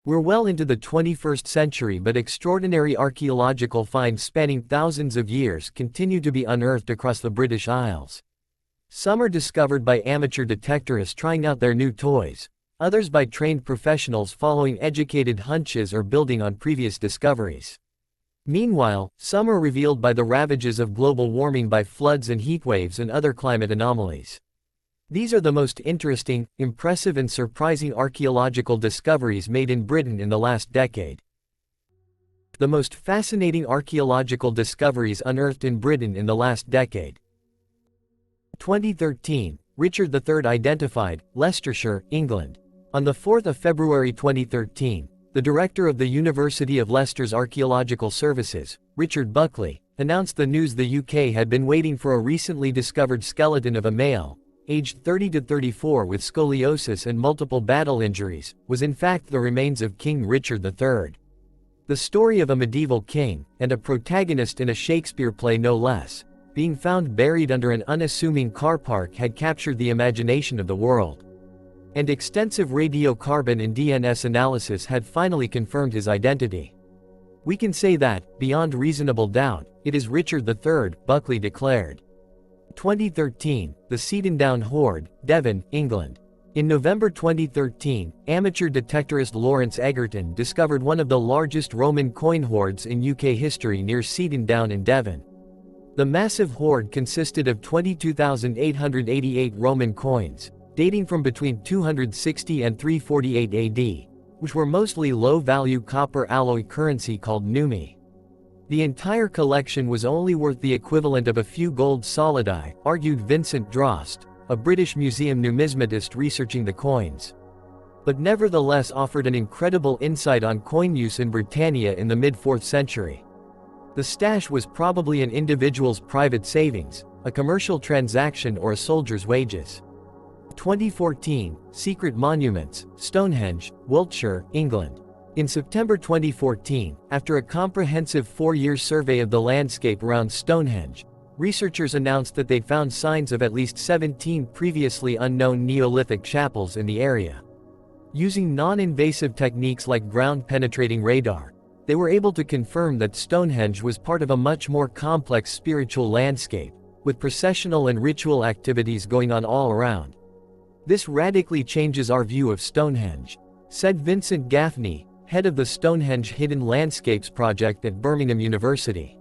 We're well into the 21st century, but extraordinary archaeological finds spanning thousands of years continue to be unearthed across the British Isles. Some are discovered by amateur detectorists trying out their new toys, others by trained professionals following educated hunches or building on previous discoveries. Meanwhile, some are revealed by the ravages of global warming, by floods and heatwaves and other climate anomalies. These are the most interesting, impressive and surprising archaeological discoveries made in Britain in the last decade. The most fascinating archaeological discoveries unearthed in Britain in the last decade. 2013, Richard III identified, Leicestershire, England. On the 4th of February 2013, the director of the University of Leicester's Archaeological Services, Richard Buckley, announced the news the UK had been waiting for: a recently discovered skeleton of a male, aged 30 to 34 with scoliosis and multiple battle injuries, was in fact the remains of King Richard III. The story of a medieval king, and a protagonist in a Shakespeare play no less, being found buried under an unassuming car park had captured the imagination of the world. And extensive radiocarbon and DNS analysis had finally confirmed his identity. We can say that, beyond reasonable doubt, it is Richard III, Buckley declared. 2013, the Seaton Down Hoard, Devon, England. In November 2013, amateur detectorist Lawrence Egerton discovered one of the largest Roman coin hoards in UK history near Seaton Down in Devon. The massive hoard consisted of 22,888 Roman coins, dating from between 260 and 348 AD, which were mostly low-value copper alloy currency called numi. The entire collection was only worth the equivalent of a few gold solidi, argued Vincent Drost, a British museum numismatist researching the coins. But nevertheless offered an incredible insight on coin use in Britannia in the mid-4th century. The stash was probably an individual's private savings, a commercial transaction or a soldier's wages. 2014, Secret Monuments, Stonehenge, Wiltshire, England. In September 2014, after a comprehensive 4-year survey of the landscape around Stonehenge, researchers announced that they'd found signs of at least 17 previously unknown Neolithic chapels in the area. Using non-invasive techniques like ground-penetrating radar, they were able to confirm that Stonehenge was part of a much more complex spiritual landscape, with processional and ritual activities going on all around. This radically changes our view of Stonehenge, said Vincent Gaffney, head of the Stonehenge Hidden Landscapes project at Birmingham University.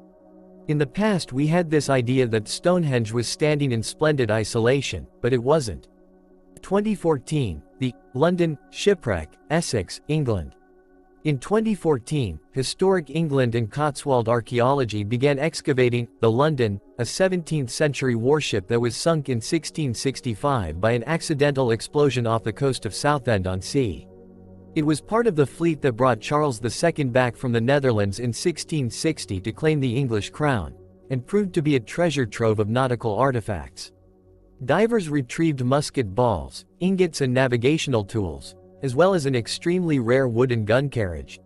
In the past we had this idea that Stonehenge was standing in splendid isolation, but it wasn't. 2014, the London shipwreck, Essex, England. In 2014, Historic England and Cotswold Archaeology began excavating the London, a 17th-century warship that was sunk in 1665 by an accidental explosion off the coast of Southend-on-Sea. It was part of the fleet that brought Charles II back from the Netherlands in 1660 to claim the English crown, and proved to be a treasure trove of nautical artifacts. Divers retrieved musket balls, ingots and navigational tools, as well as an extremely rare wooden gun carriage.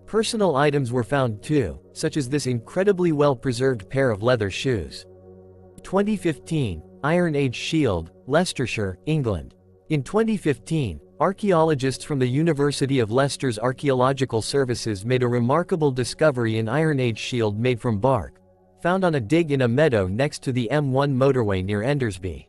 Personal items were found too, such as this incredibly well-preserved pair of leather shoes. 2015, Iron Age Shield, Leicestershire, England. In 2015, archaeologists from the University of Leicester's Archaeological Services made a remarkable discovery: an Iron Age shield made from bark, found on a dig in a meadow next to the M1 motorway near Endersby.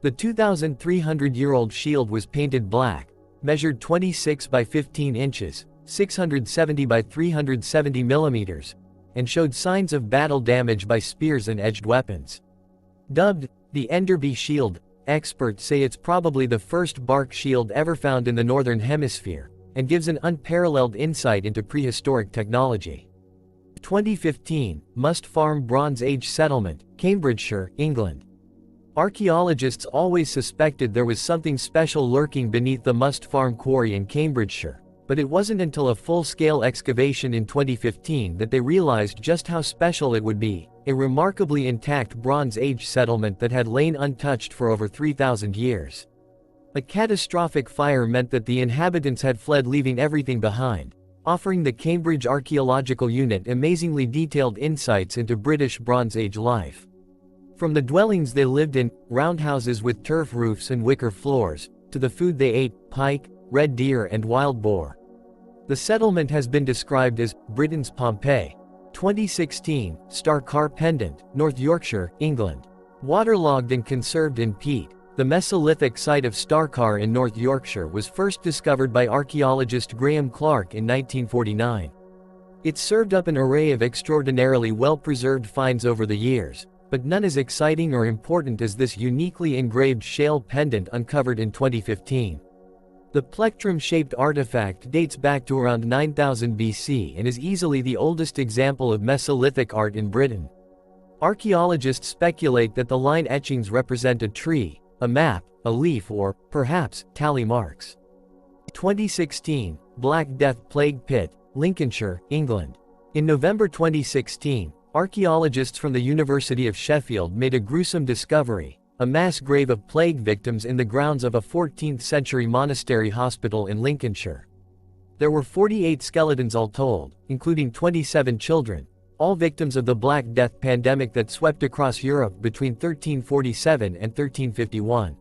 The 2,300-year-old shield was painted black, measured 26 by 15 inches, 670 by 370 millimeters, and showed signs of battle damage by spears and edged weapons. Dubbed the Enderby Shield, experts say it's probably the first bark shield ever found in the Northern Hemisphere, and gives an unparalleled insight into prehistoric technology. 2015, Must Farm Bronze Age Settlement, Cambridgeshire, England. Archaeologists always suspected there was something special lurking beneath the Must Farm quarry in Cambridgeshire, but it wasn't until a full-scale excavation in 2015 that they realized just how special it would be: a remarkably intact Bronze Age settlement that had lain untouched for over 3,000 years. A catastrophic fire meant that the inhabitants had fled, leaving everything behind, offering the Cambridge Archaeological Unit amazingly detailed insights into British Bronze Age life. From the dwellings they lived in, roundhouses with turf roofs and wicker floors, to the food they ate, pike, red deer and wild boar. The settlement has been described as Britain's Pompeii. 2016, Starcar Pendant, North Yorkshire, England. Waterlogged and conserved in peat, the Mesolithic site of Starcar in North Yorkshire was first discovered by archaeologist Graham Clark in 1949. It served up an array of extraordinarily well-preserved finds over the years, but none as exciting or important as this uniquely engraved shale pendant uncovered in 2015. The plectrum-shaped artifact dates back to around 9000 BC and is easily the oldest example of Mesolithic art in Britain. Archaeologists speculate that the line etchings represent a tree, a map, a leaf or, perhaps, tally marks. 2016, Black Death Plague Pit, Lincolnshire, England. In November 2016, archaeologists from the University of Sheffield made a gruesome discovery: a mass grave of plague victims in the grounds of a 14th-century monastery hospital in Lincolnshire. There were 48 skeletons all told, including 27 children, all victims of the Black Death pandemic that swept across Europe between 1347 and 1351.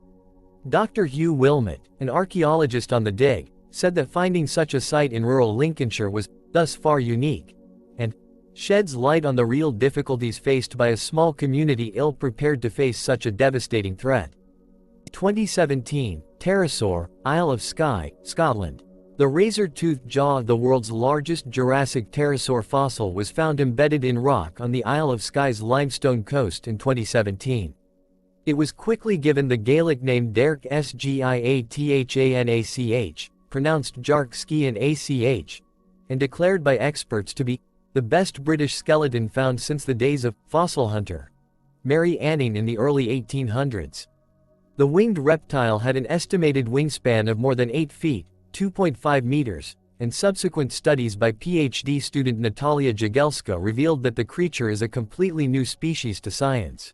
Dr. Hugh Wilmot, an archaeologist on the dig, said that finding such a site in rural Lincolnshire was, thus far, unique, and sheds light on the real difficulties faced by a small community ill-prepared to face such a devastating threat. 2017, Terrasaur, Isle of Sky, Scotland. The razor-toothed jaw of the world's largest Jurassic pterosaur fossil was found embedded in rock on the Isle of Skye's limestone coast in 2017. It was quickly given the Gaelic name Derk Sgiathanach, pronounced Jark Ski and ACH, and declared by experts to be the best British skeleton found since the days of fossil hunter Mary Anning in the early 1800s. The winged reptile had an estimated wingspan of more than 8 feet, 2.5 meters, and subsequent studies by PhD student Natalia Jagielska revealed that the creature is a completely new species to science.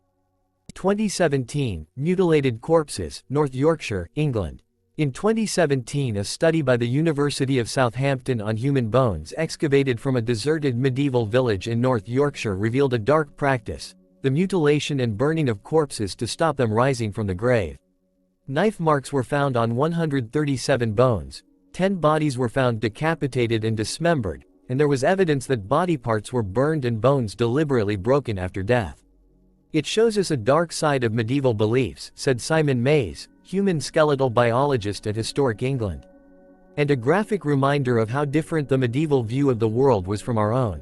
2017, Mutilated Corpses, North Yorkshire, England. In 2017, a study by the University of Southampton on human bones excavated from a deserted medieval village in North Yorkshire revealed a dark practice: the mutilation and burning of corpses to stop them rising from the grave. Knife marks were found on 137 bones, 10 bodies were found decapitated and dismembered, and there was evidence that body parts were burned and bones deliberately broken after death. "It shows us a dark side of medieval beliefs," said Simon Mays, human skeletal biologist at Historic England. "And a graphic reminder of how different the medieval view of the world was from our own."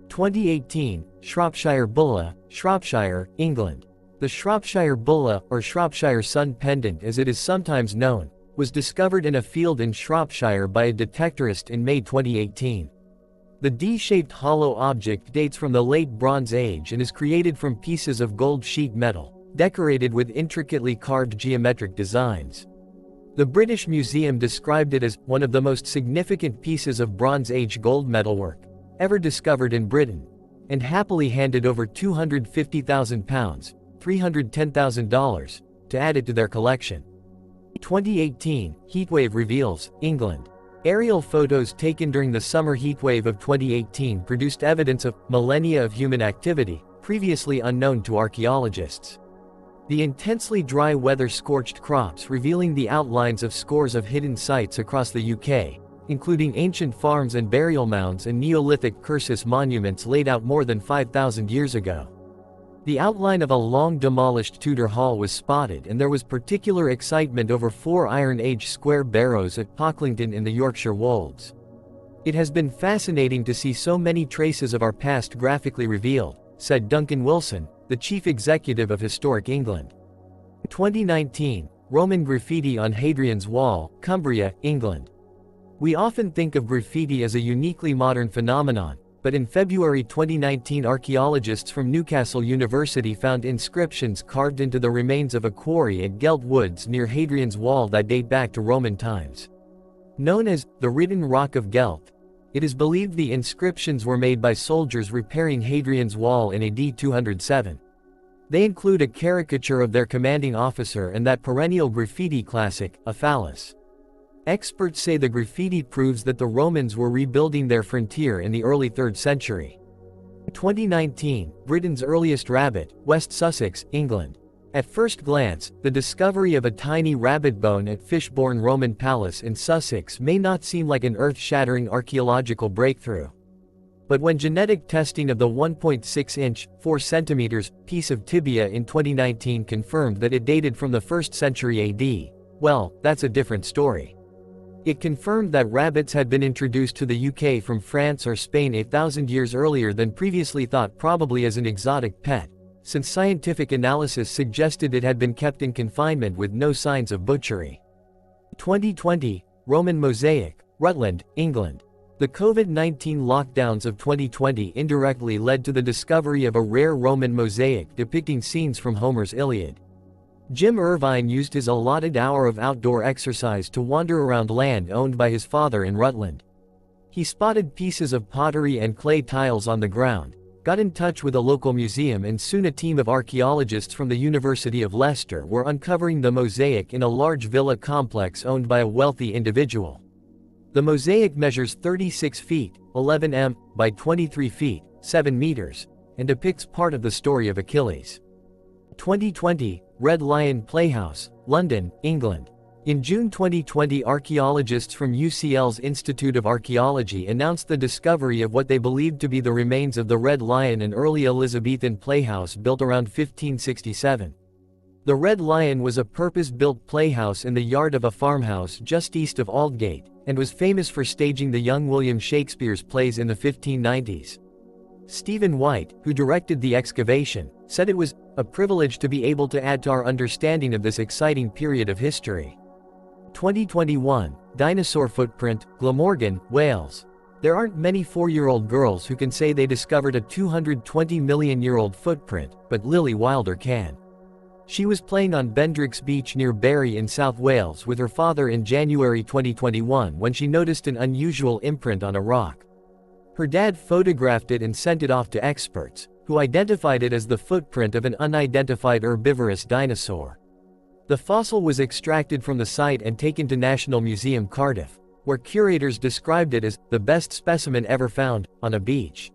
2018, Shropshire Bullah, Shropshire, England. The Shropshire Bullah, or Shropshire Sun Pendant as it is sometimes known, was discovered in a field in Shropshire by a detectorist in May 2018. The D-shaped hollow object dates from the Late Bronze Age and is created from pieces of gold sheet metal, decorated with intricately carved geometric designs. The British Museum described it as one of the most significant pieces of Bronze Age gold metalwork ever discovered in Britain, and happily handed over £250,000, $310,000, to add it to their collection. 2018, Heatwave reveals, England. Aerial photos taken during the summer heatwave of 2018 produced evidence of millennia of human activity, previously unknown to archaeologists. The intensely dry weather scorched crops revealing the outlines of scores of hidden sites across the UK, including ancient farms and burial mounds and Neolithic cursus monuments laid out more than 5,000 years ago. The outline of a long-demolished Tudor hall was spotted, and there was particular excitement over 4 Iron Age square barrows at Pocklington in the Yorkshire Wolds. "It has been fascinating to see so many traces of our past graphically revealed," said Duncan Wilson, the chief executive of Historic England. 2019, Roman graffiti on Hadrian's Wall, Cumbria, England. We often think of graffiti as a uniquely modern phenomenon, but in February 2019 archaeologists from Newcastle University found inscriptions carved into the remains of a quarry at Gelt Woods near Hadrian's Wall that date back to Roman times. Known as the Ridden Rock of Gelt, it is believed the inscriptions were made by soldiers repairing Hadrian's Wall in AD 207. They include a caricature of their commanding officer and that perennial graffiti classic, a phallus. Experts say the graffiti proves that the Romans were rebuilding their frontier in the early 3rd century. 2019, Britain's earliest rabbit, West Sussex, England. At first glance, the discovery of a tiny rabbit bone at Fishbourne Roman Palace in Sussex may not seem like an earth-shattering archaeological breakthrough. But when genetic testing of the 1.6-inch, 4 centimeters, piece of tibia in 2019 confirmed that it dated from the 1st century AD, well, that's a different story. It confirmed that rabbits had been introduced to the UK from France or Spain 8,000 years earlier than previously thought, probably as an exotic pet, since scientific analysis suggested it had been kept in confinement with no signs of butchery. 2020, Roman Mosaic, Rutland, England. The COVID-19 lockdowns of 2020 indirectly led to the discovery of a rare Roman mosaic depicting scenes from Homer's Iliad. Jim Irvine used his allotted hour of outdoor exercise to wander around land owned by his father in Rutland. He spotted pieces of pottery and clay tiles on the ground, got in touch with a local museum, and soon a team of archaeologists from the University of Leicester were uncovering the mosaic in a large villa complex owned by a wealthy individual. The mosaic measures 36 feet, 11 m, by 23 feet, 7 meters, and depicts part of the story of Achilles. 2020, Red Lion Playhouse, London, England. In June 2020, archaeologists from UCL's Institute of Archaeology announced the discovery of what they believed to be the remains of the Red Lion, an early Elizabethan playhouse built around 1567. The Red Lion was a purpose-built playhouse in the yard of a farmhouse just east of Aldgate, and was famous for staging the young William Shakespeare's plays in the 1590s. Stephen White, who directed the excavation, said it was a privilege to be able to add to our understanding of this exciting period of history. 2021, Dinosaur Footprint, Glamorgan, Wales. There aren't many 4-year-old girls who can say they discovered a 220-million-year-old footprint, but Lily Wilder can. She was playing on Bendrix Beach near Barrow in South Wales with her father in January 2021 when she noticed an unusual imprint on a rock. Her dad photographed it and sent it off to experts, who identified it as the footprint of an unidentified herbivorous dinosaur. The fossil was extracted from the site and taken to National Museum Cardiff, where curators described it as the best specimen ever found on a beach.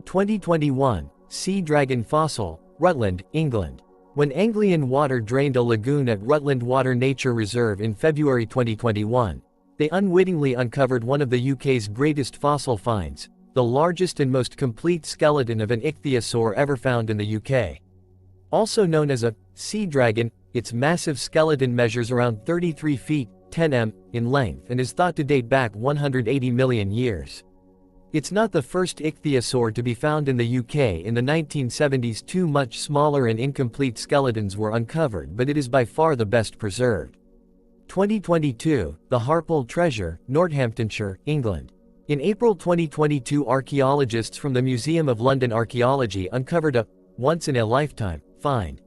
2021, Sea Dragon Fossil, Rutland, England. When Anglian water drained a lagoon at Rutland Water Nature Reserve in February 2021, they unwittingly uncovered one of the UK's greatest fossil finds, the largest and most complete skeleton of an ichthyosaur ever found in the UK. Also known as a sea dragon, its massive skeleton measures around 33 feet, 10 m, in length and is thought to date back 180 million years. It's not the first ichthyosaur to be found in the UK. In the 1970s, 2 much smaller and incomplete skeletons were uncovered, but it is by far the best preserved. 2022, the Harpold Treasure, Northamptonshire, England. In April 2022, archaeologists from the Museum of London Archaeology uncovered a once-in-a-lifetime find.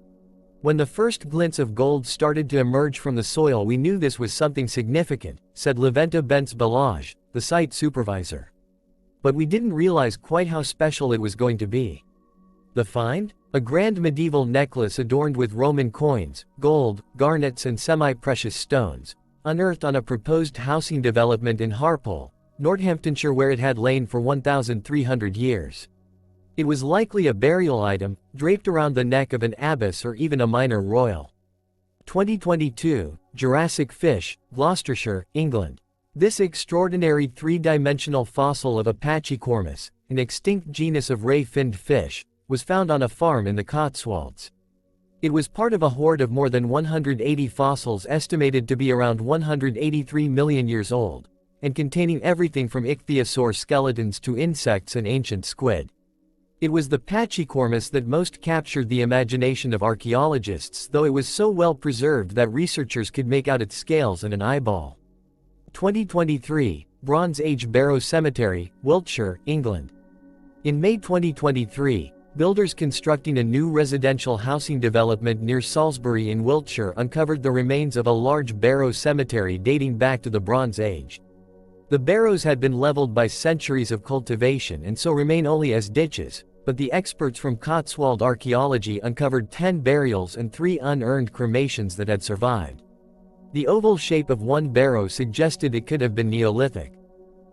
When the first glints of gold started to emerge from the soil, we knew this was something significant, said Leventa Bentz-Balaj, the site supervisor. But we didn't realize quite how special it was going to be. The find? A grand medieval necklace adorned with Roman coins, gold, garnets and semi-precious stones, unearthed on a proposed housing development in Harpold, Northamptonshire, where it had lain for 1,300 years. It was likely a burial item, draped around the neck of an abbess or even a minor royal. 2022, Jurassic Fish, Gloucestershire, England. This extraordinary 3-dimensional fossil of a Pachycormus, an extinct genus of ray-finned fish, was found on a farm in the Cotswolds. It was part of a hoard of more than 180 fossils estimated to be around 183 million years old, and containing everything from ichthyosaur skeletons to insects and ancient squid. It was the Pachycormus that most captured the imagination of archaeologists, though it was so well preserved that researchers could make out its scales and an eyeball. 2023, Bronze Age Barrow Cemetery, Wiltshire, England. In May 2023, builders constructing a new residential housing development near Salisbury in Wiltshire uncovered the remains of a large barrow cemetery dating back to the Bronze Age. The barrows had been leveled by centuries of cultivation and so remain only as ditches, but the experts from Cotswold Archaeology uncovered 10 burials and 3 unearned cremations that had survived. The oval shape of one barrow suggested it could have been Neolithic.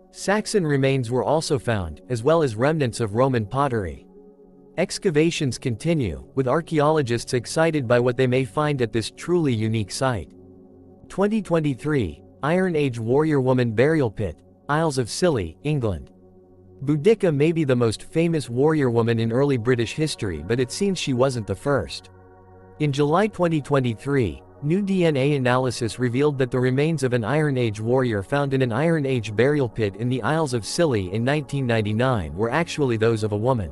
Saxon remains were also found, as well as remnants of Roman pottery. Excavations continue, with archaeologists excited by what they may find at this truly unique site. 2023, Iron Age Warriorwoman Burial Pit, Isles of Scilly, England. Boudica may be the most famous warrior woman in early British history, but it seems she wasn't the first. In July 2023, new DNA analysis revealed that the remains of an Iron Age warrior found in an Iron Age burial pit in the Isles of Scilly in 1999 were actually those of a woman.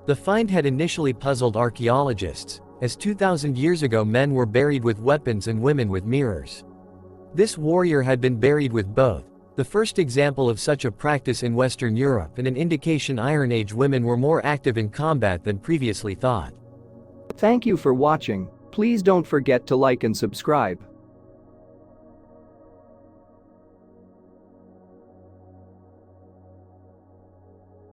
The find had initially puzzled archaeologists, as 2,000 years ago men were buried with weapons and women with mirrors. This warrior had been buried with both, the first example of such a practice in Western Europe and an indication Iron Age women were more active in combat than previously thought. Thank you for watching. Please don't forget to like and subscribe.